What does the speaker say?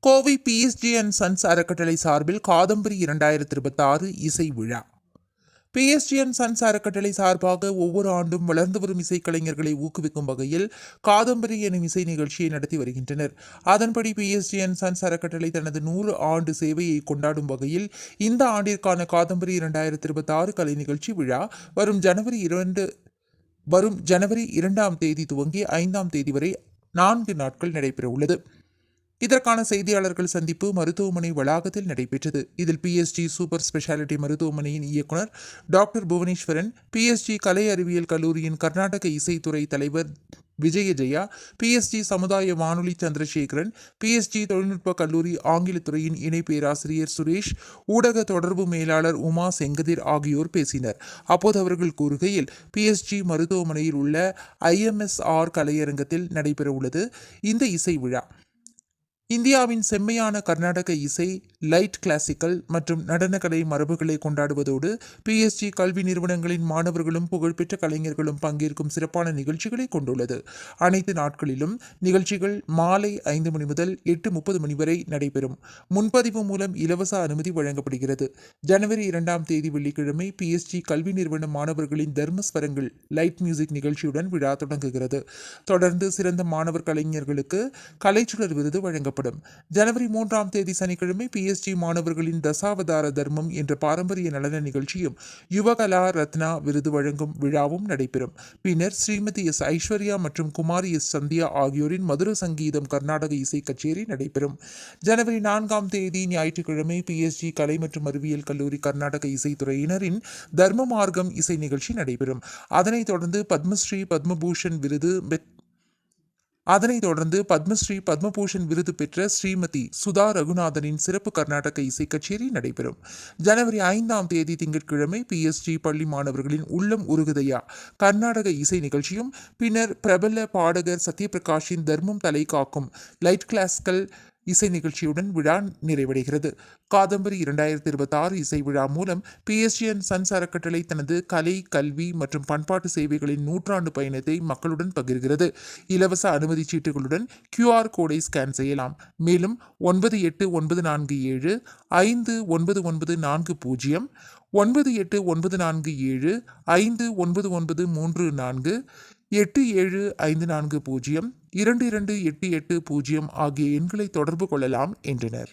Kovai PSG and sons அறக்கட்டளை சார்பில் காதம்பரி 2026 இசை விழா. பிஎஸ்ஜி அண்ட் சன்ஸ் அறக்கட்டளை சார்பாக ஒவ்வொரு ஆண்டும் வளர்ந்து வரும் இசைக்கலைஞர்களை ஊக்குவிக்கும் வகையில் காதம்பரி எனும் இசை நிகழ்ச்சியை நடத்தி வருகின்றனர். அதன்படி பிஎஸ்ஜி அண்ட் சன்ஸ் அறக்கட்டளை தனது 100 ஆண்டு சேவையை கொண்டாடும் வகையில் இந்த ஆண்டிற்கான காதம்பரி 2026 கலை நிகழ்ச்சி விழா வரும் ஜனவரி 2ஆம் தேதி துவங்கி 5ஆம் தேதி வரை 4 நாட்கள் நடைபெற உள்ளது. இதற்கான செய்தியாளர்கள் சந்திப்பு மருத்துவமனை வளாகத்தில் நடைபெற்றது. இதில் பிஎஸ்ஜி சூப்பர் ஸ்பெஷாலிட்டி மருத்துவமனையின் இயக்குனர் டாக்டர் புவனேஸ்வரன், பிஎஸ்ஜி கலை அறிவியல் கல்லூரியின் கர்நாடக இசைத்துறை தலைவர் விஜயஜெயா, பிஎஸ்ஜி சமுதாய வானொலி சந்திரசேகரன், பிஎஸ்ஜி தொழில்நுட்ப கல்லூரி ஆங்கிலத்துறையின் இணை பேராசிரியர் சுரேஷ், ஊடக தொடர்பு மேலாளர் உமா செங்கதிர் ஆகியோர் பேசினர். அப்போது அவர்கள் கூறுகையில், பிஎஸ்ஜி மருத்துவமனையில் உள்ள IMSR கலையரங்கத்தில் நடைபெறவுள்ளது இந்த இசை விழா. இந்தியாவின் செம்மையான கர்நாடக இசை, லைட் கிளாசிக்கல் மற்றும் நடனக்கலை மரபுகளை கொண்டாடுவதோடு பிஎஸ்ஜி கல்வி நிறுவனங்களின் மாணவர்களும் புகழ்பெற்ற கலைஞர்களும் பங்கேற்கும் சிறப்பான நிகழ்ச்சிகளை கொண்டுள்ளது. அனைத்து நாட்களிலும் நிகழ்ச்சிகள் மாலை 5 மணி முதல் 8:30 மணி வரை நடைபெறும். முன்பதிவு மூலம் இலவச அனுமதி வழங்கப்படுகிறது. ஜனவரி 2ஆம் தேதி வெள்ளிக்கிழமை பிஎஸ்ஜி கல்வி நிறுவன மாணவர்களின் தர்மஸ்வரங்கள் லைட் மியூசிக் நிகழ்ச்சியுடன் விழா தொடங்குகிறது. தொடர்ந்து சிறந்த மாணவர் கலைஞர்களுக்கு கலைச்சுடர் விருது வழங்கப்படும். ஜனவரி 3ஆம் தேதி சனிக்கிழமை பிஎஸ்ஜி மாணவர்களின் தசாவதார தர்மம் என்ற பாரம்பரிய நடன நிகழ்ச்சியும் யுவகலா ரத்னா விருது வழங்கும் விழாவும் நடைபெறும். பின்னர் ஸ்ரீமதி எஸ். ஐஸ்வர்யா மற்றும் குமாரி எஸ். சந்தியா ஆகியோரின் மதுர சங்கீதம் கர்நாடக இசை கச்சேரி நடைபெறும். ஜனவரி 4ஆம் தேதி ஞாயிற்றுக்கிழமை பிஎஸ்ஜி கலை மற்றும் அறிவியல் கல்லூரி கர்நாடக இசைத்துறையினரின் தர்ம மார்க்கம் இசை நிகழ்ச்சி நடைபெறும். அதனைத் தொடர்ந்து பத்மபூஷன் விருது பெற்ற ஸ்ரீமதி சுதா ரகுநாதனின் சிறப்பு கர்நாடக இசை கச்சேரி நடைபெறும். ஜனவரி 5ஆம் தேதி திங்கட்கிழமை பிஎஸ்ஜி பள்ளி மாணவர்களின் உள்ளம் உருகுதையா கர்நாடக இசை நிகழ்ச்சியும், பின்னர் பிரபல பாடகர் சத்யபிரகாஷின் தர்மம் தலை காக்கும் லைட் கிளாசிக்கல் இசை நிகழ்ச்சியுடன் விழா நிறைவடைகிறது. காதம்பரி 2026 இசை விழா மூலம் பிஎஸ்ஜி அண்ட் சன்ஸ் அறக்கட்டளை தனது கலை, கல்வி மற்றும் பண்பாட்டு சேவைகளின் 100 பயணத்தை மக்களுடன் பகிர்கிறது. இலவச அனுமதி சீட்டுகளுடன் QR கோடை ஸ்கேன் செய்யலாம். மேலும் 9894759940, 9894759934, 8754022880 ஆகிய எண்களை தொடர்பு கொள்ளலாம் என்றனர்.